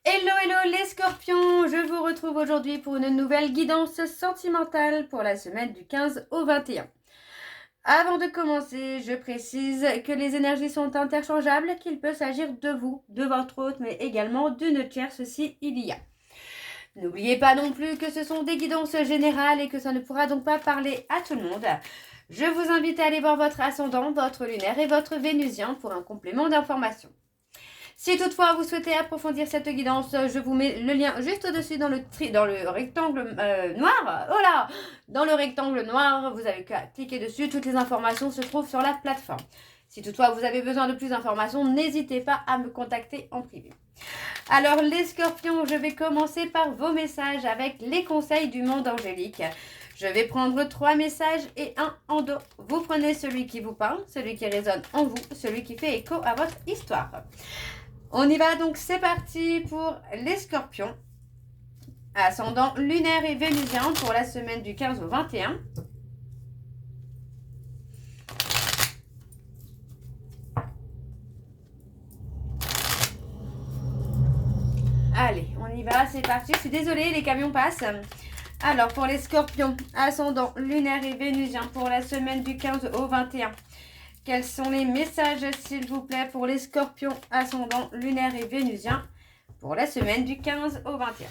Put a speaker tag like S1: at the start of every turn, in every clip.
S1: Hello, hello les scorpions, je vous retrouve aujourd'hui pour une nouvelle guidance sentimentale pour la semaine du 15 au 21. Avant de commencer, je précise que les énergies sont interchangeables, qu'il peut s'agir de vous, de votre hôte, mais également d'une tierce si il y a. N'oubliez pas non plus que ce sont des guidances générales et que ça ne pourra donc pas parler à tout le monde. Je vous invite à aller voir votre ascendant, votre lunaire et votre vénusien pour un complément d'information. Si toutefois vous souhaitez approfondir cette guidance, je vous mets le lien juste au-dessus dans le rectangle noir. Oh là, dans le rectangle noir, vous avez qu'à cliquer dessus. Toutes les informations se trouvent sur la plateforme. Si toutefois vous avez besoin de plus d'informations, n'hésitez pas à me contacter en privé. Alors les scorpions, je vais commencer par vos messages avec les conseils du monde angélique. Je vais prendre 3 messages et un en dos. Vous prenez celui qui vous parle, celui qui résonne en vous, celui qui fait écho à votre histoire. On y va donc, c'est parti pour les scorpions. Ascendant lunaire et vénusien pour la semaine du 15 au 21. Allez, on y va, c'est parti. Je suis désolée, les camions passent. Alors, pour les scorpions, ascendant lunaire et vénusien pour la semaine du 15 au 21. Quels sont les messages, s'il vous plaît, pour les scorpions, ascendant lunaire et vénusien pour la semaine du 15 au 21.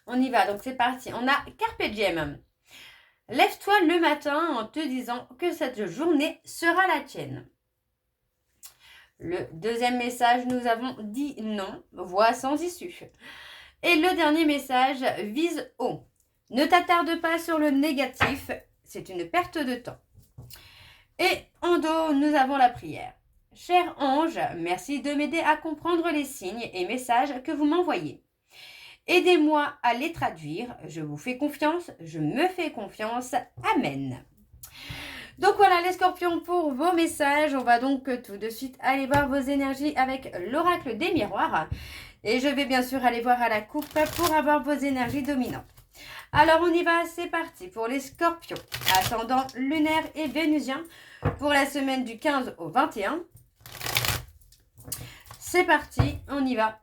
S1: On y va, donc c'est parti. On a Carpe Diem. Lève-toi le matin en te disant que cette journée sera la tienne. Le deuxième message, nous avons dit non, voie sans issue. Et le dernier message, vise haut. Ne t'attarde pas sur le négatif, c'est une perte de temps. Et en dos, nous avons la prière. Cher ange, merci de m'aider à comprendre les signes et messages que vous m'envoyez. Aidez-moi à les traduire. Je vous fais confiance, je me fais confiance. Amen. Donc voilà les scorpions pour vos messages. On va donc tout de suite aller voir vos énergies avec l'oracle des miroirs. Et je vais bien sûr aller voir à la coupe pour avoir vos énergies dominantes. Alors on y va, c'est parti pour les scorpions. Ascendant lunaire et vénusien pour la semaine du 15 au 21. C'est parti, on y va.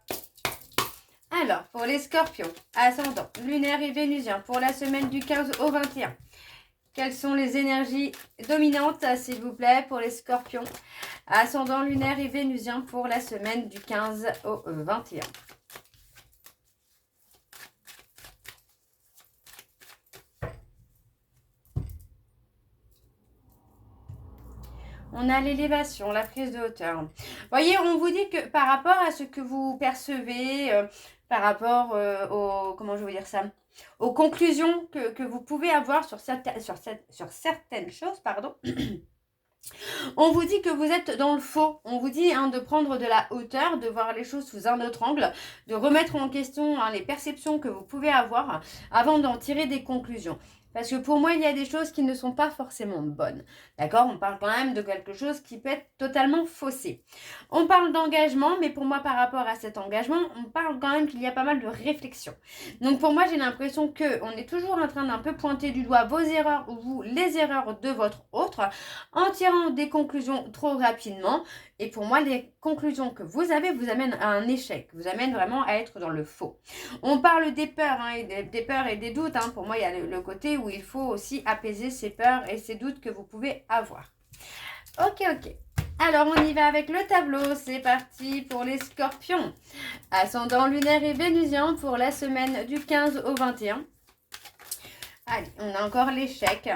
S1: Alors, pour les scorpions, ascendant lunaire et vénusien pour la semaine du 15 au 21. Quelles sont les énergies dominantes, s'il vous plaît, pour les scorpions, ascendant lunaire et vénusien pour la semaine du 15 au 21. On a l'élévation, la prise de hauteur. Vous voyez, on vous dit que par rapport à ce que vous percevez, par rapport aux conclusions que vous pouvez avoir sur certaines choses, pardon, on vous dit que vous êtes dans le faux. On vous dit de prendre de la hauteur, de voir les choses sous un autre angle, de remettre en question les perceptions que vous pouvez avoir avant d'en tirer des conclusions. Parce que pour moi, il y a des choses qui ne sont pas forcément bonnes. D'accord? On parle quand même de quelque chose qui peut être totalement faussé. On parle d'engagement, mais pour moi, par rapport à cet engagement, on parle quand même qu'il y a pas mal de réflexion. Donc pour moi, j'ai l'impression qu'on est toujours en train d'un peu pointer du doigt vos erreurs ou vous, les erreurs de votre autre, en tirant des conclusions trop rapidement. Et pour moi, les conclusions que vous avez vous amènent à un échec, vous amènent vraiment à être dans le faux. On parle des peurs, des peurs et des doutes. Pour moi, il y a le côté où il faut aussi apaiser ces peurs et ces doutes que vous pouvez avoir. Ok. Alors, on y va avec le tableau. C'est parti pour les scorpions. Ascendant lunaire et vénusien pour la semaine du 15 au 21. Allez, on a encore l'échec.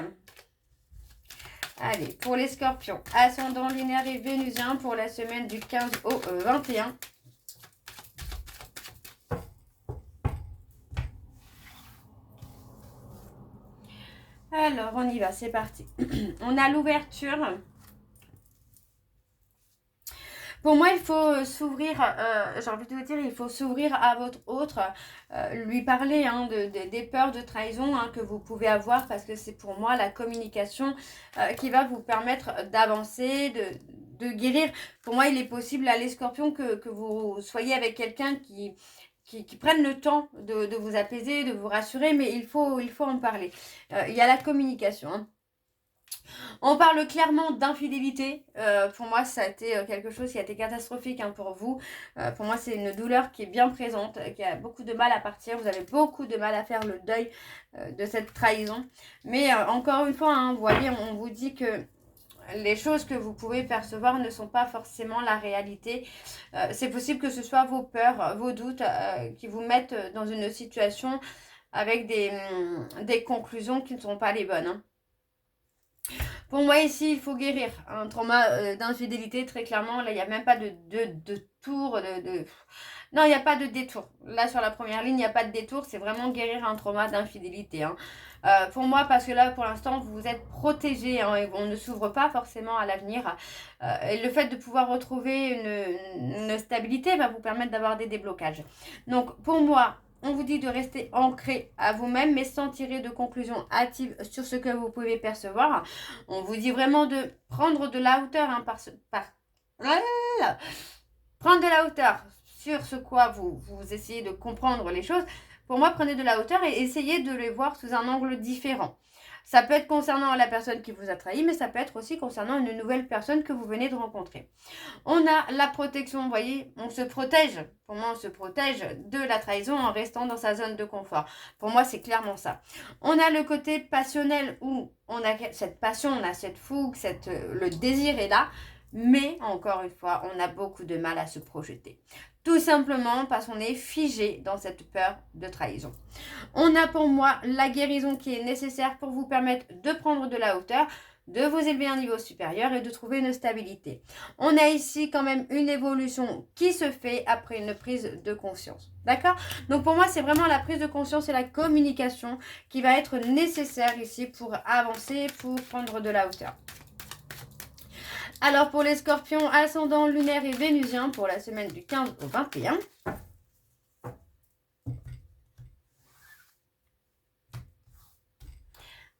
S1: Allez, pour les scorpions, ascendant lunaire et vénusien pour la semaine du 15 au 21. Alors, on y va, c'est parti. On a l'ouverture. Pour moi, il faut s'ouvrir, j'ai envie de vous dire, il faut s'ouvrir à votre autre, lui parler des peurs de trahison que vous pouvez avoir, parce que c'est pour moi la communication qui va vous permettre d'avancer, de guérir. Pour moi, il est possible à les scorpions que vous soyez avec quelqu'un qui prenne le temps de vous apaiser, de vous rassurer, mais il faut en parler. Il y a la communication. On parle clairement d'infidélité. Pour moi, ça a été quelque chose qui a été catastrophique pour vous. Pour moi, c'est une douleur qui est bien présente, qui a beaucoup de mal à partir. Vous avez beaucoup de mal à faire le deuil de cette trahison. Mais encore une fois, vous voyez, on vous dit que les choses que vous pouvez percevoir ne sont pas forcément la réalité. C'est possible que ce soit vos peurs, vos doutes qui vous mettent dans une situation avec des conclusions qui ne sont pas les bonnes. Pour moi, ici, il faut guérir un trauma d'infidélité, très clairement. Là, il n'y a même pas de tour, Non, il n'y a pas de détour. Là, sur la première ligne, il n'y a pas de détour. C'est vraiment guérir un trauma d'infidélité. Pour moi, parce que là, pour l'instant, vous êtes protégé. Et on ne s'ouvre pas forcément à l'avenir. Et le fait de pouvoir retrouver une stabilité va vous permettre d'avoir des déblocages. Donc, pour moi, on vous dit de rester ancré à vous-même, mais sans tirer de conclusions hâtives sur ce que vous pouvez percevoir. On vous dit vraiment de prendre de la hauteur, prendre de la hauteur sur ce quoi vous essayez de comprendre les choses. Pour moi, prenez de la hauteur et essayez de les voir sous un angle différent. Ça peut être concernant la personne qui vous a trahi, mais ça peut être aussi concernant une nouvelle personne que vous venez de rencontrer. On a la protection, vous voyez, on se protège. Pour moi, on se protège de la trahison en restant dans sa zone de confort. Pour moi, c'est clairement ça. On a le côté passionnel où on a cette passion, on a cette fougue, le désir est là. Mais, encore une fois, on a beaucoup de mal à se projeter. Tout simplement parce qu'on est figé dans cette peur de trahison. On a pour moi la guérison qui est nécessaire pour vous permettre de prendre de la hauteur, de vous élever à un niveau supérieur et de trouver une stabilité. On a ici quand même une évolution qui se fait après une prise de conscience. D'accord? Donc pour moi, c'est vraiment la prise de conscience et la communication qui va être nécessaire ici pour avancer, pour prendre de la hauteur. Alors pour les scorpions, ascendant lunaire et vénusien pour la semaine du 15 au 21.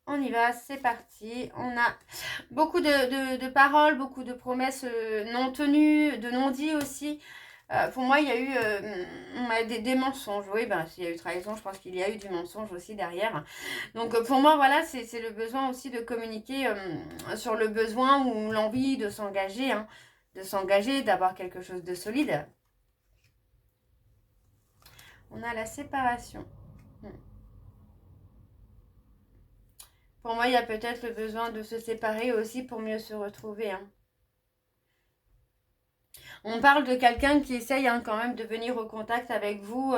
S1: On y va, c'est parti. On a beaucoup de paroles, beaucoup de promesses non tenues, de non-dits aussi. Pour moi, il y a eu des mensonges. Oui, s'il y a eu trahison, je pense qu'il y a eu du mensonge aussi derrière. Donc, pour moi, voilà, c'est le besoin aussi de communiquer sur le besoin ou l'envie de s'engager, d'avoir quelque chose de solide. On a la séparation. Pour moi, il y a peut-être le besoin de se séparer aussi pour mieux se retrouver. On parle de quelqu'un qui essaye quand même de venir au contact avec vous,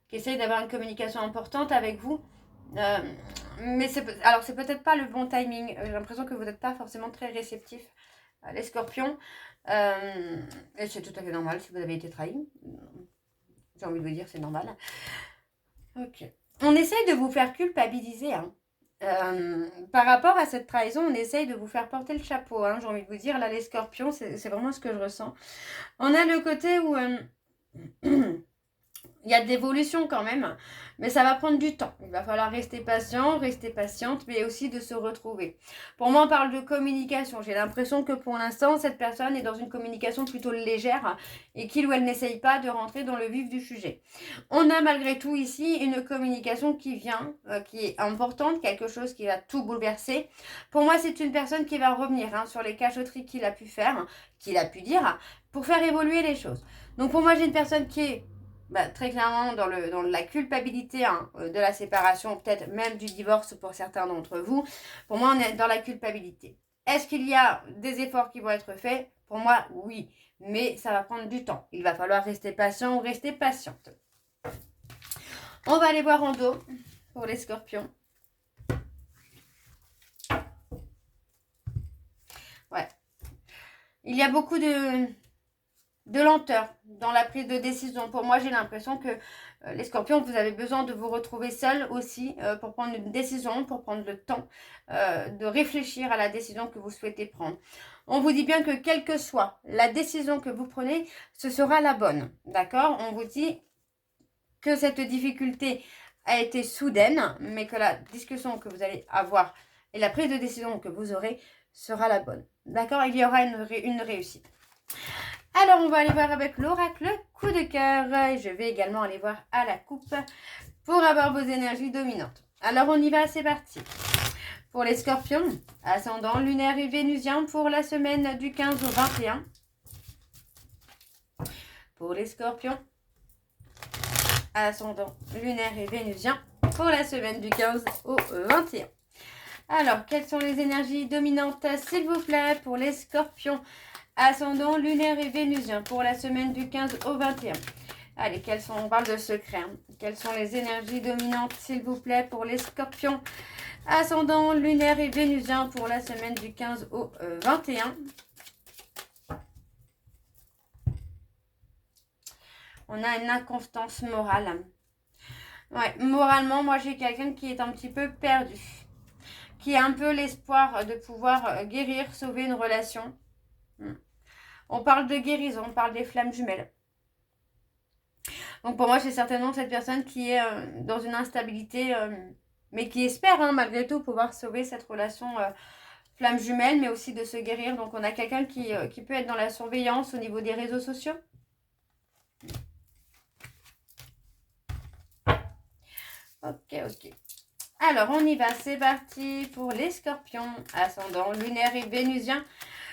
S1: qui essaye d'avoir une communication importante avec vous. Mais c'est peut-être pas le bon timing. J'ai l'impression que vous n'êtes pas forcément très réceptif, les scorpions. Et c'est tout à fait normal si vous avez été trahi. J'ai envie de vous dire, c'est normal. Ok. On essaye de vous faire culpabiliser, par rapport à cette trahison, on essaye de vous faire porter le chapeau. J'ai envie de vous dire, là, les scorpions, c'est vraiment ce que je ressens. On a le côté où il y a de l'évolution quand même, mais ça va prendre du temps. Il va falloir rester patient, rester patiente, mais aussi de se retrouver. Pour moi, on parle de communication. J'ai l'impression que pour l'instant, cette personne est dans une communication plutôt légère et qu'il ou elle n'essaye pas de rentrer dans le vif du sujet. On a malgré tout ici une communication qui vient, qui est importante, quelque chose qui va tout bouleverser. Pour moi, c'est une personne qui va revenir sur les cachotteries qu'il a pu faire, qu'il a pu dire, pour faire évoluer les choses. Donc pour moi, j'ai une personne qui est très clairement dans la culpabilité de la séparation, peut-être même du divorce pour certains d'entre vous. Pour moi, on est dans la culpabilité. Est-ce qu'il y a des efforts qui vont être faits? Pour moi, oui. Mais ça va prendre du temps. Il va falloir rester patient ou rester patiente. On va aller voir en dos pour les scorpions. Ouais. Il y a beaucoup de lenteur dans la prise de décision. Pour moi, j'ai l'impression que les scorpions, vous avez besoin de vous retrouver seul aussi pour prendre une décision, pour prendre le temps de réfléchir à la décision que vous souhaitez prendre. On vous dit bien que quelle que soit la décision que vous prenez, ce sera la bonne. D'accord? On vous dit que cette difficulté a été soudaine, mais que la discussion que vous allez avoir et la prise de décision que vous aurez sera la bonne. D'accord? Il y aura une réussite. Alors, on va aller voir avec l'oracle coup de cœur. Et je vais également aller voir à la coupe pour avoir vos énergies dominantes. Alors, on y va, c'est parti. Pour les scorpions, ascendant lunaire et vénusien pour la semaine du 15 au 21. Pour les scorpions, ascendant lunaire et vénusien pour la semaine du 15 au 21. Alors, quelles sont les énergies dominantes, s'il vous plaît, pour les scorpions, ascendant lunaire et vénusien pour la semaine du 15 au 21. Allez, on parle de secrets. Hein. Quelles sont les énergies dominantes, s'il vous plaît, pour les scorpions, ascendant lunaire et vénusien pour la semaine du 15 au 21. On a une inconstance morale. Ouais, moralement, moi, j'ai quelqu'un qui est un petit peu perdu. Qui a un peu l'espoir de pouvoir guérir, sauver une relation. On parle de guérison, on parle des flammes jumelles. Donc pour moi, c'est certainement cette personne qui est dans une instabilité, mais qui espère malgré tout pouvoir sauver cette relation flamme jumelle, mais aussi de se guérir. Donc on a quelqu'un qui peut être dans la surveillance au niveau des réseaux sociaux. Ok. Alors on y va, c'est parti pour les scorpions, ascendant lunaire et vénusien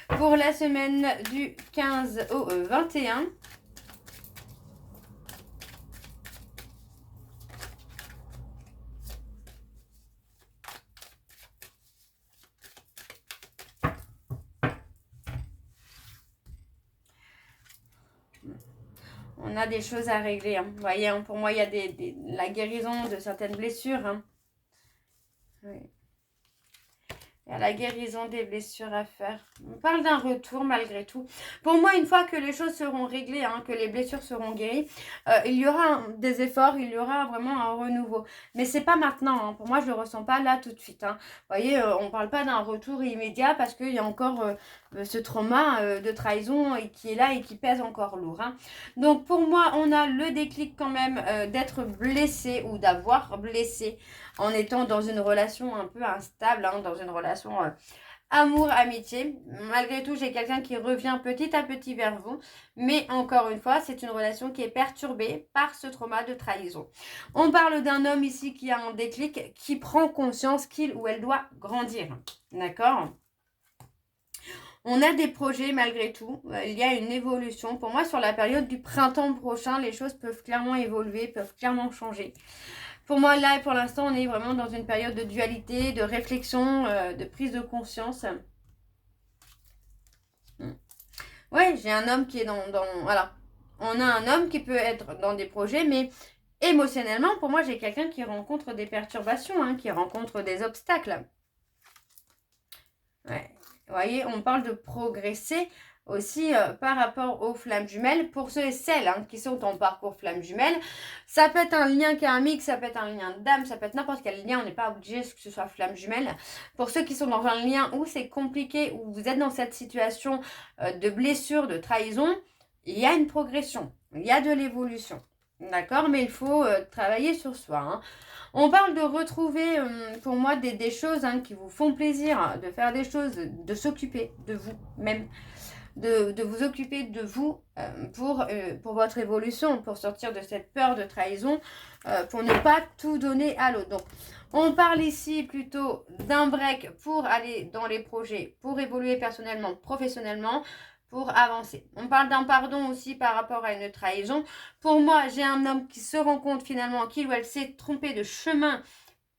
S1: pour la semaine du 15 au 21. On a des choses à régler. Hein. Vous voyez, pour moi, il y a la guérison de certaines blessures. Hein. Oui. Il y a la guérison des blessures à faire. On parle d'un retour malgré tout. Pour moi, une fois que les choses seront réglées, que les blessures seront guéries, il y aura des efforts, il y aura vraiment un renouveau. Mais c'est pas maintenant. Pour moi, je le ressens pas là tout de suite. Vous voyez, on parle pas d'un retour immédiat parce qu'il y a encore ce trauma de trahison qui est là et qui pèse encore lourd. Donc pour moi, on a le déclic quand même d'être blessé ou d'avoir blessé en étant dans une relation un peu instable, dans une relation amour-amitié. Malgré tout, j'ai quelqu'un qui revient petit à petit vers vous. Mais encore une fois, c'est une relation qui est perturbée par ce trauma de trahison. On parle d'un homme ici qui a un déclic, qui prend conscience qu'il ou elle doit grandir. D'accord ? On a des projets malgré tout, il y a une évolution. Pour moi, sur la période du printemps prochain, les choses peuvent clairement évoluer, peuvent clairement changer. Pour moi, là, pour l'instant, on est vraiment dans une période de dualité, de réflexion, de prise de conscience. Ouais, j'ai un homme qui est voilà. On a un homme qui peut être dans des projets, mais émotionnellement, pour moi, j'ai quelqu'un qui rencontre des perturbations, qui rencontre des obstacles. Ouais. Vous voyez, on parle de progresser aussi par rapport aux flammes jumelles. Pour ceux et celles qui sont en parcours flammes jumelles, ça peut être un lien karmique, ça peut être un lien d'âme, ça peut être n'importe quel lien, on n'est pas obligé que ce soit flamme jumelle. Pour ceux qui sont dans un lien où c'est compliqué, où vous êtes dans cette situation de blessure, de trahison, il y a une progression, il y a de l'évolution. D'accord, mais il faut travailler sur soi. On parle de retrouver, pour moi, des choses qui vous font plaisir, de faire des choses, de s'occuper de vous-même, de vous occuper de vous pour votre évolution, pour sortir de cette peur de trahison, pour ne pas tout donner à l'autre. Donc, on parle ici plutôt d'un break pour aller dans les projets, pour évoluer personnellement, professionnellement, pour avancer. On parle d'un pardon aussi par rapport à une trahison. Pour moi, j'ai un homme qui se rend compte finalement qu'il ou elle s'est trompé de chemin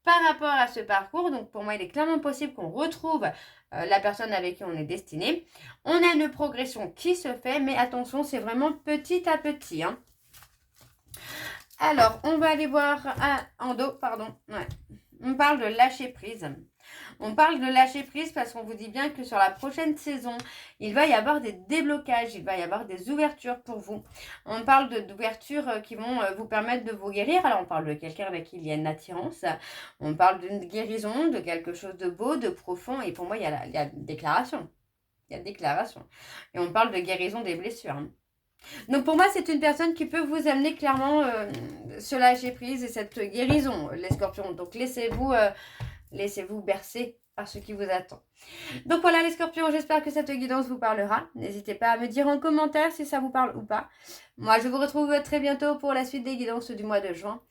S1: par rapport à ce parcours. Donc pour moi, il est clairement possible qu'on retrouve la personne avec qui on est destiné. On a une progression qui se fait, mais attention, c'est vraiment petit à petit. Alors, on va aller voir en dos, pardon. Ouais. On parle de lâcher prise. On parle de lâcher prise parce qu'on vous dit bien que sur la prochaine saison, il va y avoir des déblocages, il va y avoir des ouvertures pour vous. On parle d'ouvertures qui vont vous permettre de vous guérir. Alors, on parle de quelqu'un avec qui il y a une attirance. On parle d'une guérison, de quelque chose de beau, de profond. Et pour moi, il y a une déclaration. Il y a déclaration. Et on parle de guérison des blessures. Donc pour moi, c'est une personne qui peut vous amener clairement ce lâcher prise et cette guérison, les scorpions. Donc laissez-vous bercer par ce qui vous attend. Donc voilà les scorpions, j'espère que cette guidance vous parlera. N'hésitez pas à me dire en commentaire si ça vous parle ou pas. Moi, je vous retrouve très bientôt pour la suite des guidances du mois de juin.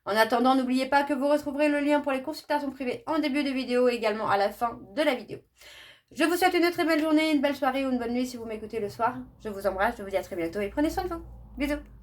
S1: En attendant, n'oubliez pas que vous retrouverez le lien pour les consultations privées en début de vidéo et également à la fin de la vidéo. Je vous souhaite une très belle journée, une belle soirée ou une bonne nuit si vous m'écoutez le soir. Je vous embrasse, je vous dis à très bientôt et prenez soin de vous. Bisous.